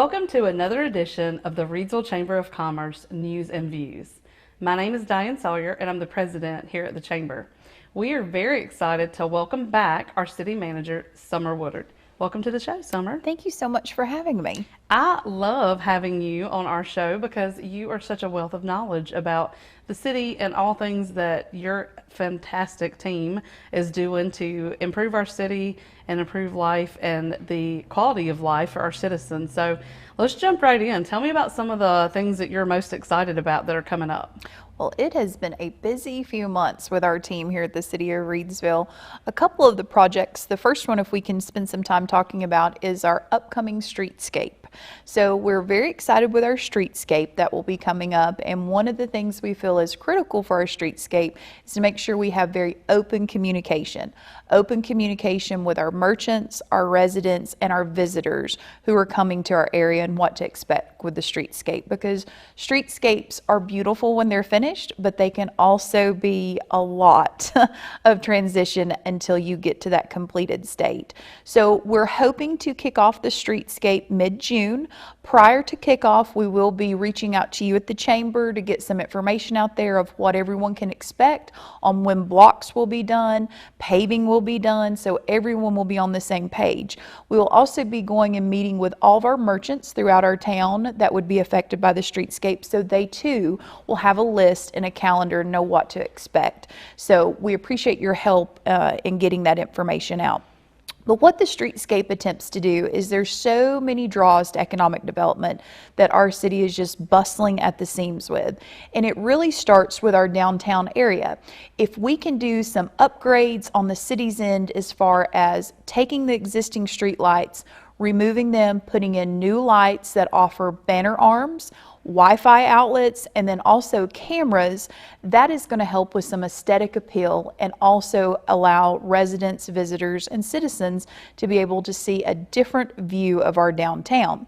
Welcome to another edition of the Reidsville Chamber of Commerce News and Views. My name is Diane Sawyer and I'm the president here at the Chamber. We are very excited to welcome back our City Manager, Summer Woodard. Welcome to the show, Summer. Thank you so much for having me. I love having you on our show because you are such a wealth of knowledge about the city and all things that your fantastic team is doing to improve our city and improve life and the quality of life for our citizens. So let's jump right in. Tell me about some of the things that you're most excited about that are coming up. Well, it has been a busy few months with our team here at the City of Reidsville. A couple of the projects, the first one, if we can spend some time talking about, is our upcoming Streetscape. So we're very excited with our Streetscape that will be coming up, and one of the things we feel is critical for our Streetscape is to make sure we have very open communication with our merchants, our residents, and our visitors who are coming to our area and what to expect with the Streetscape, because streetscapes are beautiful when they're finished, but they can also be a lot of transition until you get to that completed state. So we're hoping to kick off the Streetscape mid-June. Prior to kickoff, we will be reaching out to you at the Chamber to get some information out there of what everyone can expect on when blocks will be done, paving will be done, so everyone will be on the same page. We will also be going and meeting with all of our merchants throughout our town that would be affected by the Streetscape, so they too will have a list and a calendar and know what to expect. So we appreciate your help in getting that information out. But what the Streetscape attempts to do is there's so many draws to economic development that our city is just bustling at the seams with. And it really starts with our downtown area. If we can do some upgrades on the city's end as far as taking the existing street lights, removing them, putting in new lights that offer banner arms, Wi-Fi outlets, and then also cameras, that is going to help with some aesthetic appeal and also allow residents, visitors, and citizens to be able to see a different view of our downtown.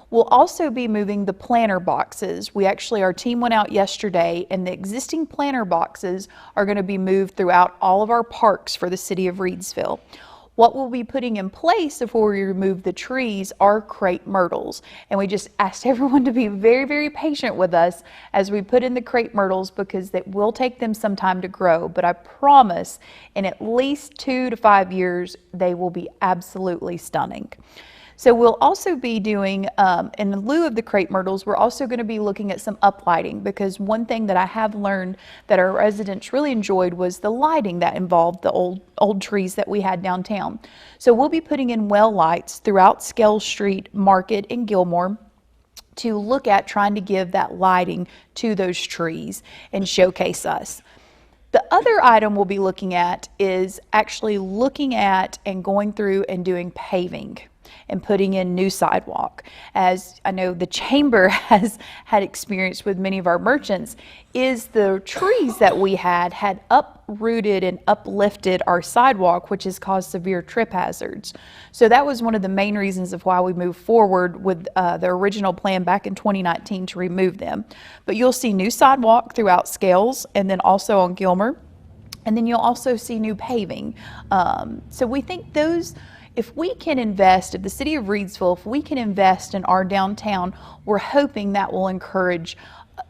We'll also be moving the planter boxes. Our team went out yesterday, and the existing planter boxes are going to be moved throughout all of our parks for the city of Reidsville. What we'll be putting in place before we remove the trees are crepe myrtles. And we just asked everyone to be very, very patient with us as we put in the crepe myrtles, because it will take them some time to grow. But I promise in at least 2 to 5 years, they will be absolutely stunning. So we'll also be doing, in lieu of the crepe myrtles, we're also going to be looking at some uplighting, because one thing that I have learned that our residents really enjoyed was the lighting that involved the old trees that we had downtown. So we'll be putting in well lights throughout Scale Street, Market, and Gilmore to look at trying to give that lighting to those trees and showcase us. The other item we'll be looking at is actually looking at and going through and doing paving and putting in new sidewalk. As I know the Chamber has had experience with many of our merchants, is the trees that we had uprooted and uplifted our sidewalk, which has caused severe trip hazards. So that was one of the main reasons of why we moved forward with the original plan back in 2019 to remove them. But you'll see new sidewalk throughout Scales and then also on Gilmer. And then you'll also see new paving. So we think those, if we can invest, if the city of Reidsville, if we can invest in our downtown, we're hoping that will encourage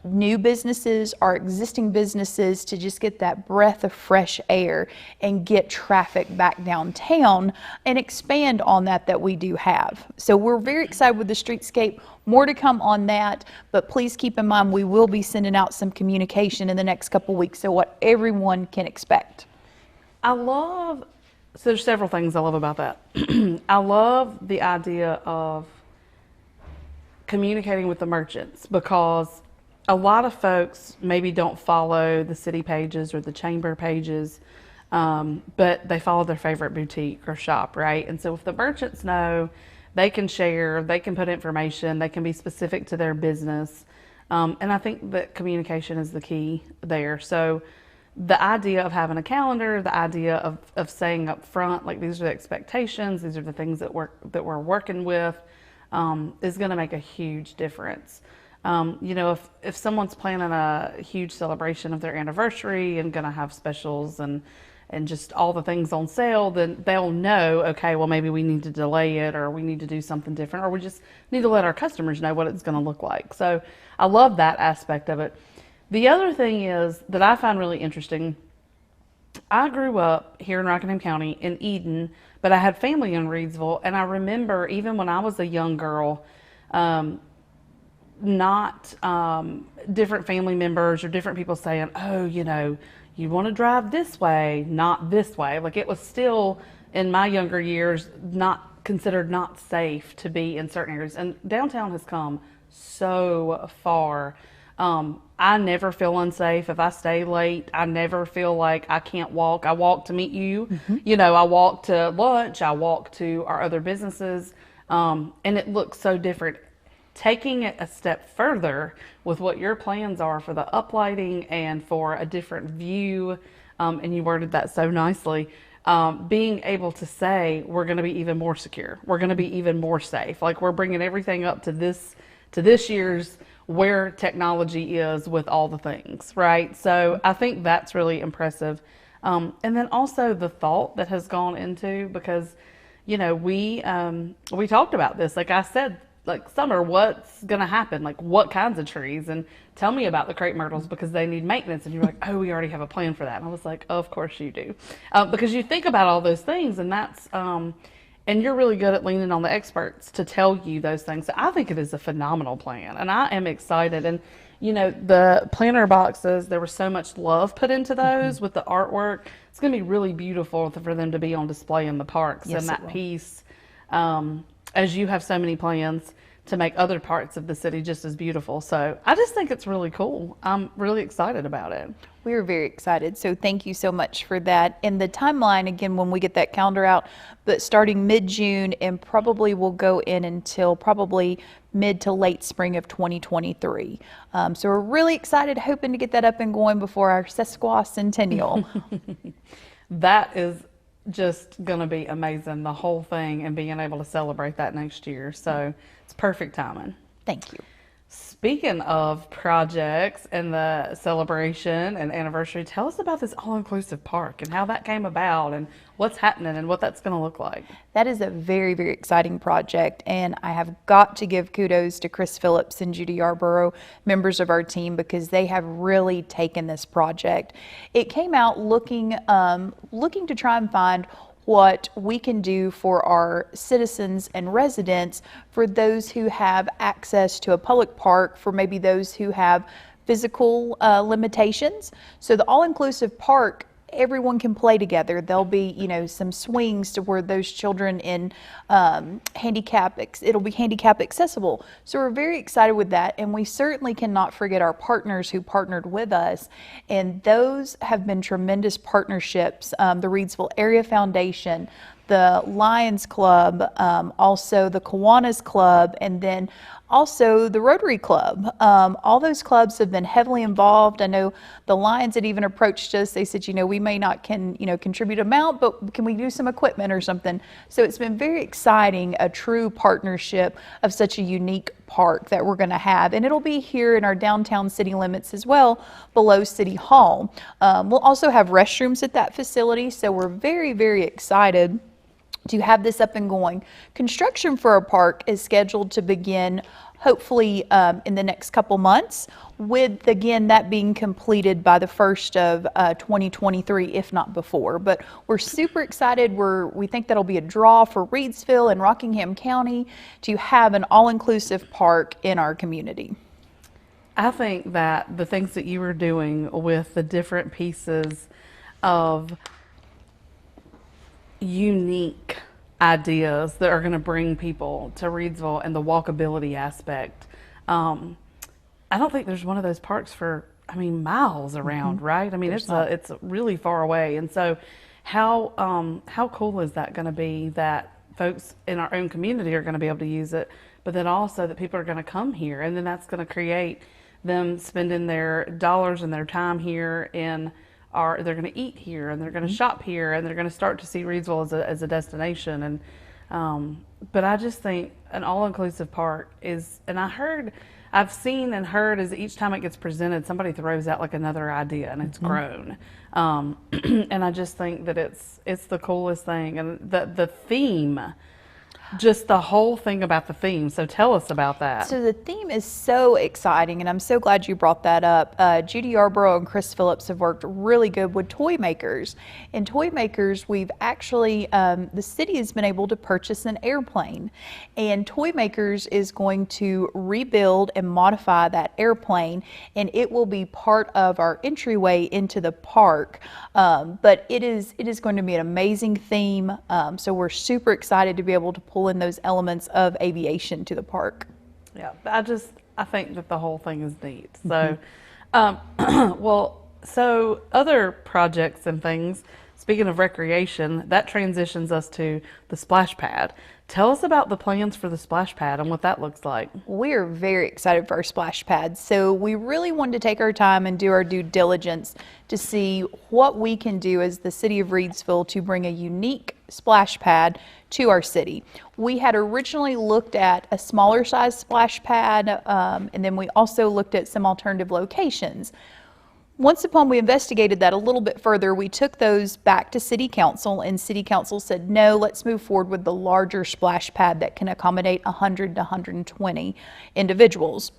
new businesses, our existing businesses, to just get that breath of fresh air and get traffic back downtown and expand on that we do have. So we're very excited with the Streetscape. More to come on that, but please keep in mind we will be sending out some communication in the next couple weeks, so what everyone can expect. So there's several things I love about that. I love the idea of communicating with the merchants, because a lot of folks maybe don't follow the city pages or the chamber pages, but they follow their favorite boutique or shop, right? And so if the merchants know, they can share, they can put information, they can be specific to their business. And I think that communication is the key there. So the idea of having a calendar, the idea of saying up front, like, these are the expectations, these are the things that we're working with, is going to make a huge difference. You know, if someone's planning a huge celebration of their anniversary and going to have specials and and just all the things on sale, then they'll know, okay, well, maybe we need to delay it, or we need to do something different, or we just need to let our customers know what it's going to look like. So I love that aspect of it. The other thing is that I find really interesting. I grew up here in Rockingham County in Eden, but I had family in Reidsville, and I remember even when I was a young girl, not different family members or different people saying, oh, you know, you want to drive this way, not this way. Like, it was still, in my younger years, not considered not safe to be in certain areas. And downtown has come so far. I never feel unsafe if I stay late. I never feel like I can't walk. I walk to meet you. You know, I walk to lunch. I walk to our other businesses. And it looks so different. Taking it a step further with what your plans are for the uplighting and for a different view, and you worded that so nicely, being able to say we're going to be even more secure. We're going to be even more safe. Like, we're bringing everything up to this year's where technology is with all the things, right? So I think that's really impressive. And then also the thought that has gone into, because, you know, we talked about this, like I said, like, Summer, what's going to happen? Like, what kinds of trees? And tell me about the crepe myrtles, because they need maintenance. And you're like, oh, we already have a plan for that. And I was like, oh, of course you do. Because you think about all those things, and that's, and you're really good at leaning on the experts to tell you those things. So I think it is a phenomenal plan, and I am excited. And, you know, the planter boxes, there was so much love put into those with the artwork. It's going to be really beautiful for them to be on display in the parks. Yes, and that piece, as you have so many plans to make other parts of the city just as beautiful. So I just think it's really cool. I'm really excited about it. We are very excited. So thank you so much for that. And the timeline, again, when we get that calendar out, but starting mid-June, and probably will go in until probably mid to late spring of 2023. So we're really excited, hoping to get that up and going before our sesquicentennial. That is just going to be amazing, the whole thing, and being able to celebrate that next year. So it's perfect timing. Thank you. Speaking of projects and the celebration and anniversary, tell us about this all-inclusive park and how that came about and what's happening and what that's going to look like. That is a very, very exciting project, and I have got to give kudos to Chris Phillips and Judy Yarborough, members of our team, because they have really taken this project. It came out looking to try and find what we can do for our citizens and residents, for those who have access to a public park, for maybe those who have physical limitations. So the all-inclusive park, everyone can play together. There'll be, you know, some swings to where those children in it'll be handicap accessible. So we're very excited with that, and we certainly cannot forget our partners who partnered with us, and those have been tremendous partnerships. The Reidsville Area Foundation, the Lions Club, also the Kiwanis Club, and then also the Rotary Club. All those clubs have been heavily involved. I know the Lions had even approached us. They said, you know, we may not contribute amount, but can we do some equipment or something? So it's been very exciting, a true partnership of such a unique park that we're going to have, and it'll be here in our downtown city limits as well, below City Hall. We'll also have restrooms at that facility, so we're very, very excited to have this up and going. Construction for our park is scheduled to begin hopefully in the next couple months, with, again, that being completed by the 1st of 2023, if not before. But we're super excited. We think that'll be a draw for Reidsville and Rockingham County to have an all-inclusive park in our community. I think that the things that you were doing with the different pieces of unique ideas that are going to bring people to Reidsville and the walkability aspect. I don't think there's one of those parks for, miles around, right? It's really far away. And so how cool is that going to be that folks in our own community are going to be able to use it, but then also that people are going to come here, and then that's going to create them spending their dollars and their time here they're going to eat here, and they're going to shop here, and they're going to start to see Reidsville as a destination. And but I just think an all-inclusive park is, and I I've seen and heard is each time it gets presented, somebody throws out like another idea, and it's grown. And I just think that it's the coolest thing, and the theme. Just the whole thing about the theme. So tell us about that. So the theme is so exciting, and I'm so glad you brought that up. Judy Yarborough and Chris Phillips have worked really good with toy makers. And toy makers, we've actually, the city has been able to purchase an airplane. And Toy Makers is going to rebuild and modify that airplane, and it will be part of our entryway into the park. But it is going to be an amazing theme. So we're super excited to be able to pull in those elements of aviation to the park. Yeah, I think that the whole thing is neat. So, well, so other projects and things, speaking of recreation, that transitions us to the splash pad. Tell us about the plans for the splash pad and what that looks like. We're very excited for our splash pad. So we really wanted to take our time and do our due diligence to see what we can do as the city of Reidsville to bring a unique splash pad to our city. We had originally looked at a smaller size splash pad, and then we also looked at some alternative locations. Once upon we investigated that a little bit further, we took those back to City Council, and City Council said, no, let's move forward with the larger splash pad that can accommodate 100 to 120 individuals.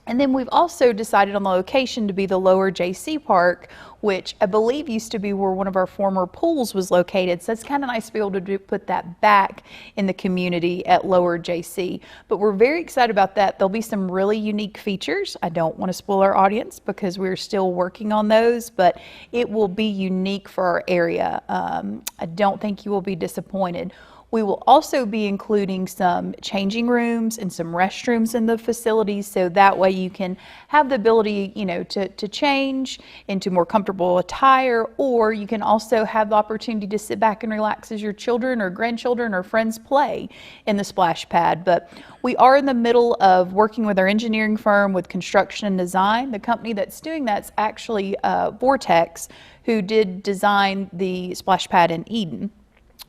And then we've also decided on the location to be the lower Jaycee Park, which I believe used to be where one of our former pools was located. So it's kind of nice to be able to put that back in the community at lower Jaycee. But we're very excited about that. There'll be some really unique features. I don't want to spoil our audience because we're still working on those, but it will be unique for our area. I don't think you will be disappointed. We will also be including some changing rooms and some restrooms in the facilities, so that way you can have the ability, to change into more comfortable attire, or you can also have the opportunity to sit back and relax as your children or grandchildren or friends play in the splash pad. But we are in the middle of working with our engineering firm with construction and design. The company that's doing that's actually Vortex, who did design the splash pad in Eden.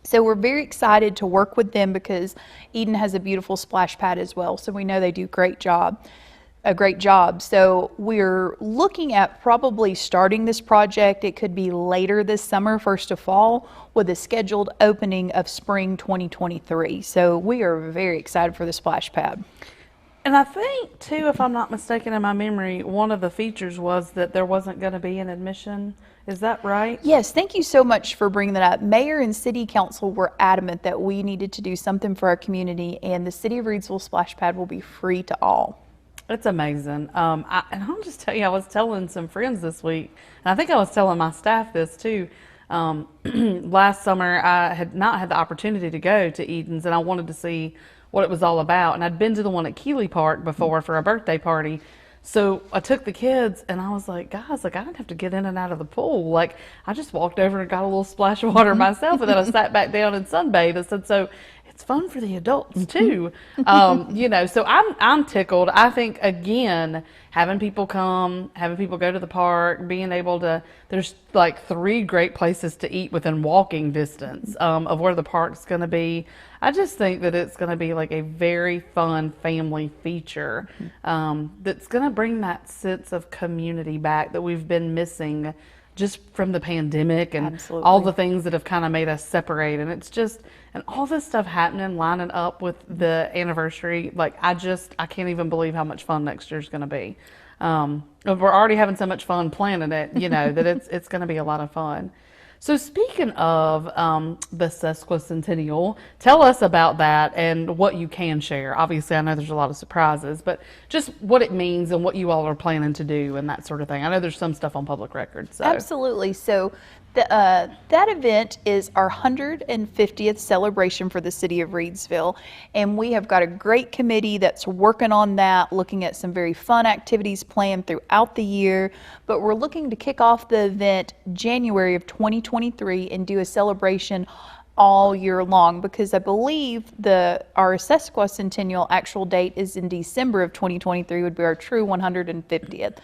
So we're very excited to work with them because Eden has a beautiful splash pad as well. So we know they do a great job. So we're looking at probably starting this project. It could be later this summer, first of fall, with a scheduled opening of spring 2023. So we are very excited for the splash pad. And I think, too, if I'm not mistaken in my memory, one of the features was that there wasn't going to be an admission. Is that right? Yes, thank you so much for bringing that up. Mayor and City Council were adamant that we needed to do something for our community, and the City of Reidsville Splash Pad will be free to all. It's amazing. And I'll just tell you, I was telling some friends this week, and I think I was telling my staff this, too. Last summer, I had not had the opportunity to go to Eden's, and I wanted to see what it was all about. And I'd been to the one at Keeley Park before for a birthday party. So I took the kids and I was like, guys, I didn't have to get in and out of the pool. I just walked over and got a little splash of water myself, and then I sat back down and sunbathed. I said, so it's fun for the adults too. So I'm tickled. I think, again, having people come, having people go to the park, being able to, there's 3 great places to eat within walking distance of where the park's going to be. I just think that it's going to be a very fun family feature that's going to bring that sense of community back that we've been missing just from the pandemic and Absolutely. all the things that have kind of made us separate. And it's just, and all this stuff happening, lining up with the anniversary, I can't even believe how much fun next year's going to be. We're already having so much fun planning it, that it's going to be a lot of fun. So speaking of the sesquicentennial, tell us about that and what you can share. Obviously, I know there's a lot of surprises, but just what it means and what you all are planning to do and that sort of thing. I know there's some stuff on public record. So. Absolutely. So that event is our 150th celebration for the city of Reidsville, and we have got a great committee that's working on that, looking at some very fun activities planned throughout the year, but we're looking to kick off the event January of 2023 and do a celebration all year long, because I believe our sesquicentennial actual date is in December of 2023, would be our true 150th.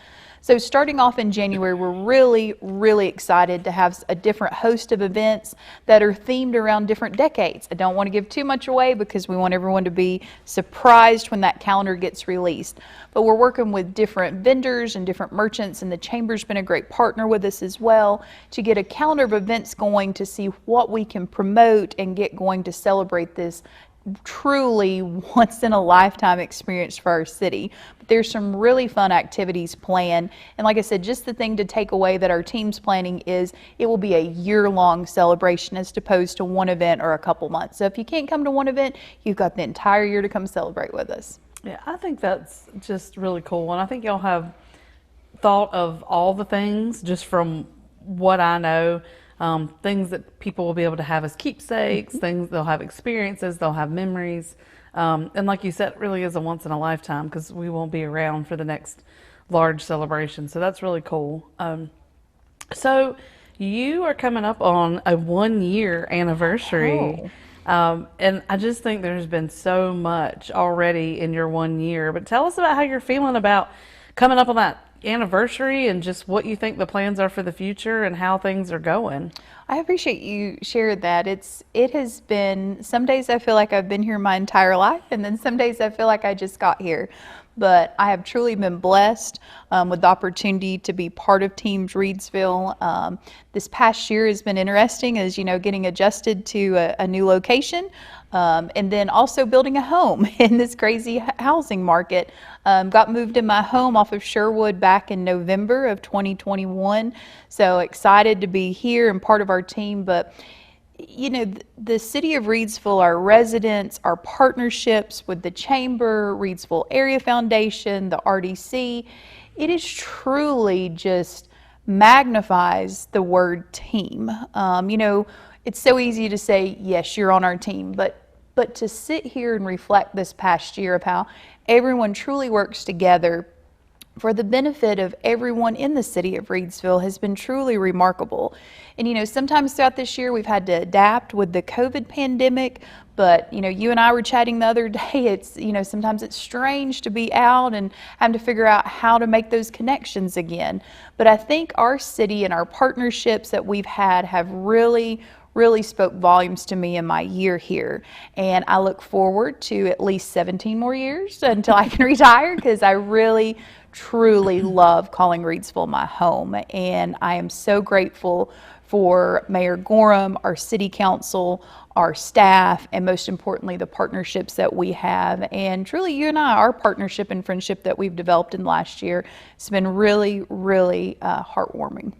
So starting off in January, we're really, really excited to have a different host of events that are themed around different decades. I don't want to give too much away because we want everyone to be surprised when that calendar gets released. But we're working with different vendors and different merchants, and the Chamber's been a great partner with us as well to get a calendar of events going to see what we can promote and get going to celebrate this truly once in a lifetime experience for our city. But there's some really fun activities planned, and like I said, just the thing to take away that our team's planning is it will be a year-long celebration as opposed to one event or a couple months. So if you can't come to one event, you've got the entire year to come celebrate with us. Yeah, I think that's just really cool, and I think y'all have thought of all the things just from what I know. Things that people will be able to have as keepsakes, things they'll have experiences, they'll have memories. And like you said, it really is a once in a lifetime because we won't be around for the next large celebration. So that's really cool. So you are coming up on a 1-year anniversary. And I just think there's been so much already in your 1 year. But tell us about how you're feeling about coming up on that anniversary and just what you think the plans are for the future and how things are going. I appreciate you shared that. It has been, some days I feel like I've been here my entire life, and then some days I feel like I just got here. But I have truly been blessed with the opportunity to be part of Teams Reidsville. This past year has been interesting, as you know, getting adjusted to a new location, and then also building a home in this crazy housing market. Got moved in my home off of Sherwood back in November of 2021. So excited to be here and part of our team. But you know, the city of Reidsville, our residents, our partnerships with the Chamber, Reidsville Area Foundation, the RDC, it is truly just magnifies the word team. You know, it's so easy to say, yes, you're on our team, but to sit here and reflect this past year of how everyone truly works together for the benefit of everyone in the city of Reidsville has been truly remarkable. And you know, sometimes throughout this year we've had to adapt with the COVID pandemic, but you know, you and I were chatting the other day, it's, you know, sometimes it's strange to be out and having to figure out how to make those connections again. But I think our city and our partnerships that we've had have really spoke volumes to me in my year here. And I look forward to at least 17 more years until I can retire, because I really truly love calling Reidsville my home. And I am so grateful for Mayor Gorham, our city council, our staff, and most importantly, the partnerships that we have. And truly, you and I, our partnership and friendship that we've developed in the last year, it's been really heartwarming.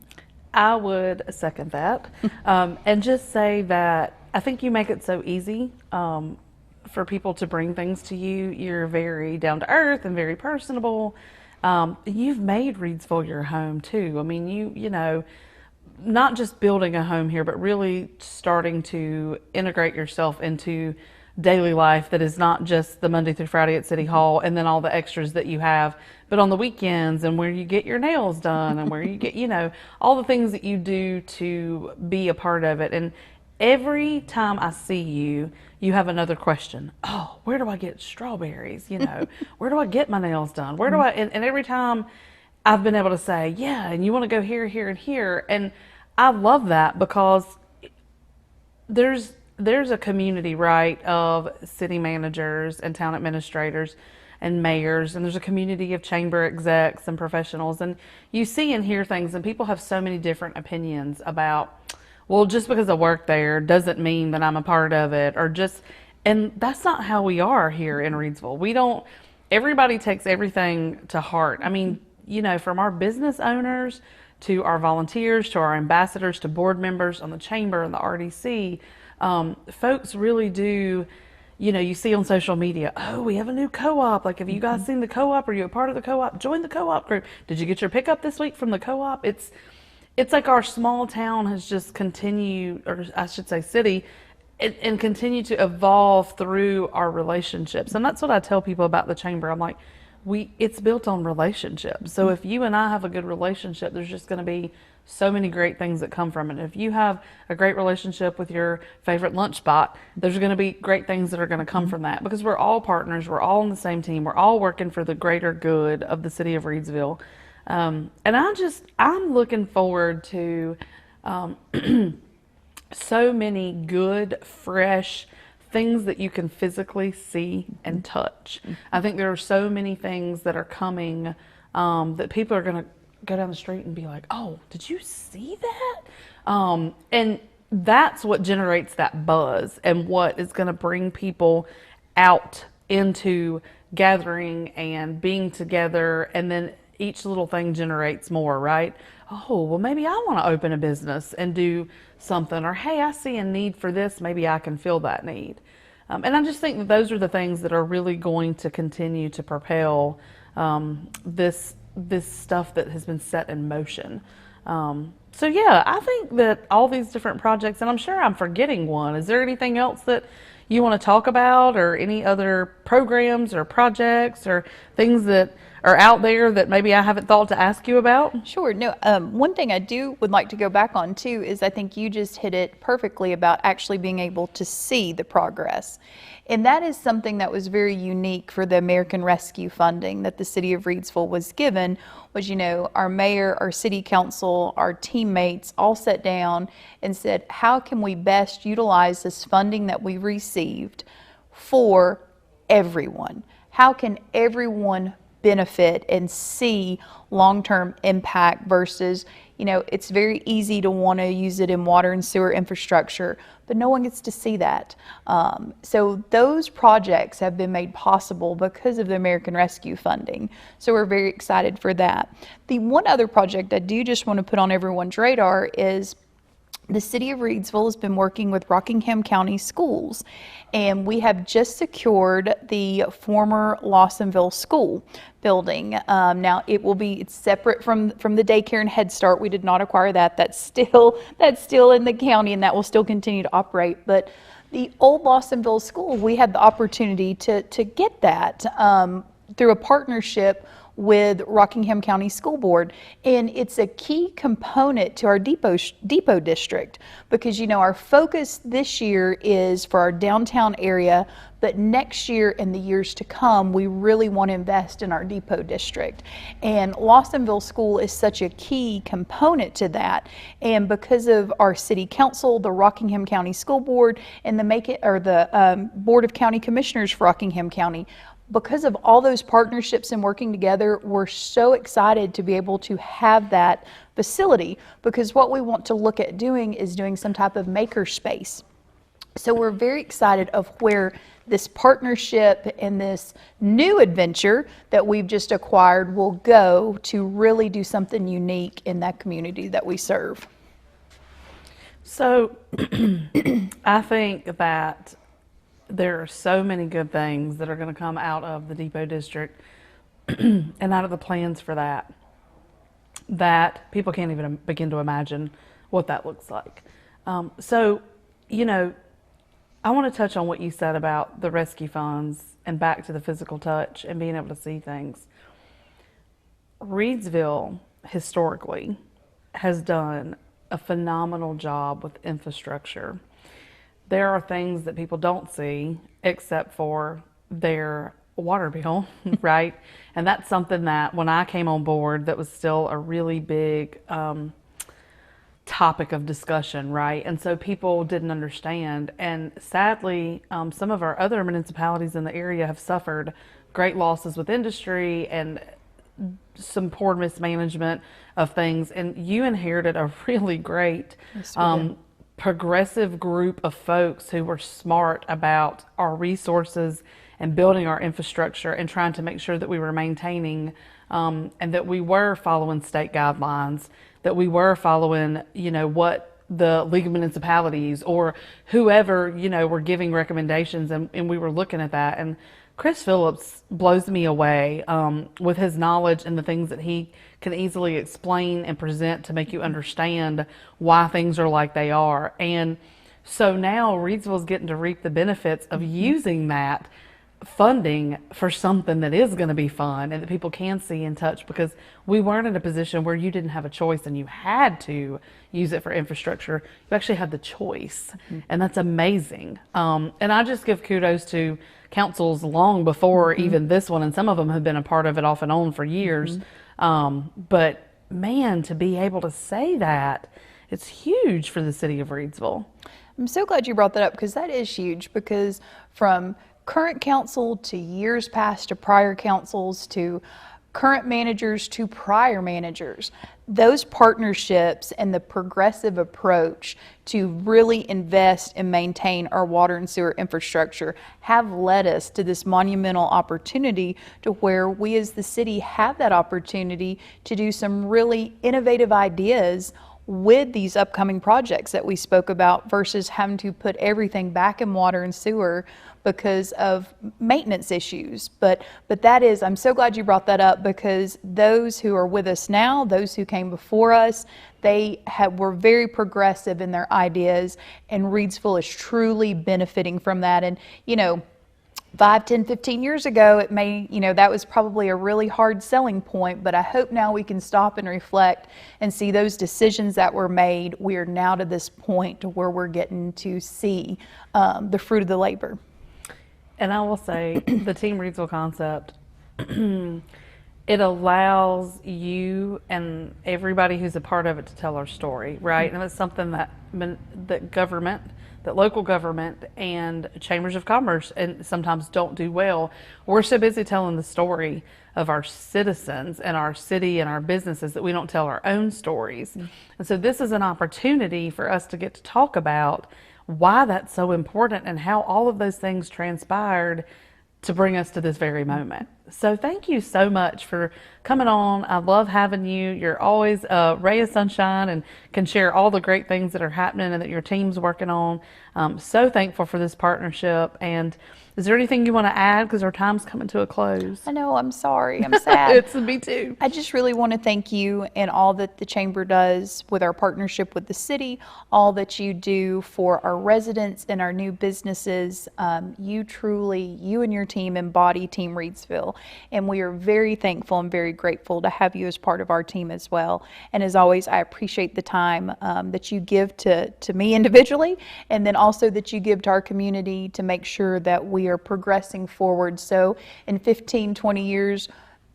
I would second that. And just say that I think you make it so easy for people to bring things to you. You're very down to earth and very personable. You've made Reidsville your home too. I mean, you know, not just building a home here, but really starting to integrate yourself into daily life that is not just the Monday through Friday at City Hall and then all the extras that you have, but on the weekends and where you get your nails done and where you get, you know, all the things that you do to be a part of it. And every time I see you, you have another question. Oh, where do I get strawberries? You know, where do I get my nails done? Where do I, and every time I've been able to say, yeah, and you want to go here, here, and here. And I love that because there's a community, right, of city managers and town administrators and mayors, and there's a community of chamber execs and professionals, and you see and hear things, and people have so many different opinions about, well, just because I work there doesn't mean that I'm a part of it, or just, and that's not how we are here in Reidsville. We don't, everybody takes everything to heart. I mean, you know, from our business owners to our volunteers to our ambassadors to board members on the chamber and the RDC, folks really do, you know, you see on social media, oh, we have a new co-op. Like, have you guys seen the co-op? Are you a part of the co-op? Join the co-op group. Did you get your pickup this week from the co-op? It's like our small town has just continued, or I should say city, and continue to evolve through our relationships. And that's what I tell people about the chamber. I'm like, it's built on relationships. So if you and I have a good relationship, there's just going to be so many great things that come from it. If you have a great relationship with your favorite lunch spot, there's going to be great things that are going to come from that, because we're all partners, we're all on the same team, we're all working for the greater good of the city of Reidsville. And I'm looking forward to so many good, fresh things that you can physically see and touch. I think there are so many things that are coming that people are going to go down the street and be like, oh, did you see that? And that's what generates that buzz and what is going to bring people out into gathering and being together. And then each little thing generates more, right? Oh, well, maybe I want to open a business and do something, or hey, I see a need for this, maybe I can fill that need. And I just think that those are the things that are really going to continue to propel this stuff that has been set in motion. So yeah, I think that all these different projects, and I'm sure I'm forgetting one. Is there anything else that you want to talk about, or any other programs or projects or things that are out there that maybe I haven't thought to ask you about? Sure. No, one thing I would like to go back on too is I think you just hit it perfectly about actually being able to see the progress. And that is something that was very unique for the American Rescue funding that the city of Reidsville was given, was, our mayor, our city council, our teammates all sat down and said, how can we best utilize this funding that we received for everyone? How can everyone benefit and see long-term impact versus, it's very easy to want to use it in water and sewer infrastructure, but no one gets to see that. So those projects have been made possible because of the American Rescue funding. So we're very excited for that. The one other project I do just want to put on everyone's radar is the city of Reidsville has been working with Rockingham County Schools, and we have just secured the former Lawsonville School building. Now it's separate from the daycare and Head Start. We did not acquire that. That's still in the county, and that will still continue to operate. But the old Lawsonville School, we had the opportunity to get that through a partnership with Rockingham County School Board, and it's a key component to our depot district, because our focus this year is for our downtown area, but next year and the years to come we really want to invest in our depot district, and Lawsonville School is such a key component to that. And because of our city council, the Rockingham County School Board, and the Board of County Commissioners for Rockingham County, because of all those partnerships and working together, we're so excited to be able to have that facility, because what we want to look at doing is doing some type of maker space. So we're very excited of where this partnership and this new adventure that we've just acquired will go to really do something unique in that community that we serve. So I think that there are so many good things that are going to come out of the Depot District and out of the plans for that people can't even begin to imagine what that looks like. So, I want to touch on what you said about the rescue funds and back to the physical touch and being able to see things. Reidsville historically has done a phenomenal job with infrastructure. There are things that people don't see except for their water bill, right? And that's something that when I came on board, that was still a really big topic of discussion, right? And so people didn't understand. And sadly, some of our other municipalities in the area have suffered great losses with industry and some poor mismanagement of things. And you inherited a really great progressive group of folks who were smart about our resources and building our infrastructure and trying to make sure that we were maintaining and that we were following state guidelines, that we were following, what the League of Municipalities or whoever, were giving recommendations, and we were looking at that. And Chris Phillips blows me away with his knowledge and the things that he can easily explain and present to make you understand why things are like they are. And so now Reidsville is getting to reap the benefits of using that funding for something that is going to be fun and that people can see and touch, because we weren't in a position where you didn't have a choice and you had to use it for infrastructure. You actually had the choice, and that's amazing. And I just give kudos to councils long before even this one, and some of them have been a part of it off and on for years. But man, to be able to say that, it's huge for the city of Reidsville. I'm so glad you brought that up, because that is huge, because from current council to years past to prior councils to current managers to prior managers, those partnerships and the progressive approach to really invest and maintain our water and sewer infrastructure have led us to this monumental opportunity to where we as the city have that opportunity to do some really innovative ideas with these upcoming projects that we spoke about, versus having to put everything back in water and sewer because of maintenance issues. But that is, I'm so glad you brought that up, because those who are with us now, those who came before us, were very progressive in their ideas, and Reidsville is truly benefiting from that. And 5, 10, 15 years ago, it may, that was probably a really hard selling point, but I hope now we can stop and reflect and see those decisions that were made. We are now to this point to where we're getting to see the fruit of the labor. And I will say, the Team Reidsville concept, it allows you and everybody who's a part of it to tell our story, right? And it's something that local government and chambers of commerce and sometimes don't do well. We're so busy telling the story of our citizens and our city and our businesses that we don't tell our own stories. And so this is an opportunity for us to get to talk about why that's so important and how all of those things transpired to bring us to this very moment. So thank you so much for coming on. I love having you. You're always a ray of sunshine and can share all the great things that are happening and that your team's working on. So thankful for this partnership. And is there anything you want to add? Because our time's coming to a close. I know, I'm sorry, I'm sad. It's me too. I just really want to thank you and all that the Chamber does with our partnership with the city, all that you do for our residents and our new businesses. You and your team embody Team Reidsville, and we are very thankful and very grateful to have you as part of our team as well. And as always, I appreciate the time that you give to me individually, and then also that you give to our community to make sure that we are progressing forward. So in 15, 20 years,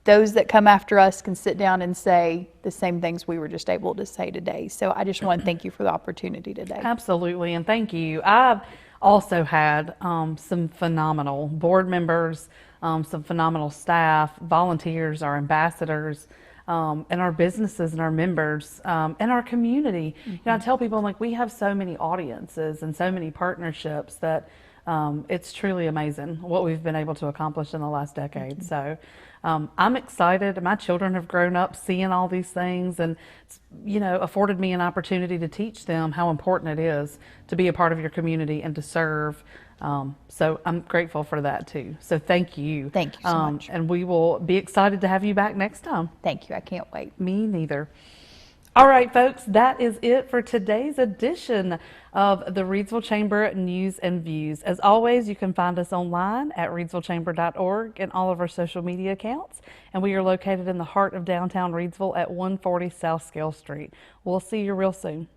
those that come after us can sit down and say the same things we were just able to say today. So I just want to thank you for the opportunity today. Absolutely, and thank you. I've also had some phenomenal board members, some phenomenal staff, volunteers, our ambassadors, and our businesses and our members, and our community. I tell people, I'm like, we have so many audiences and so many partnerships that it's truly amazing what we've been able to accomplish in the last decade. So I'm excited. My children have grown up seeing all these things, and it's, afforded me an opportunity to teach them how important it is to be a part of your community and to serve. So I'm grateful for that too. So thank you. Thank you so much. And we will be excited to have you back next time. Thank you. I can't wait. Me neither. All right, folks, that is it for today's edition of the Reidsville Chamber News and Views. As always, you can find us online at reidsvillechamber.org and all of our social media accounts. And we are located in the heart of downtown Reidsville at 140 South Scale Street. We'll see you real soon.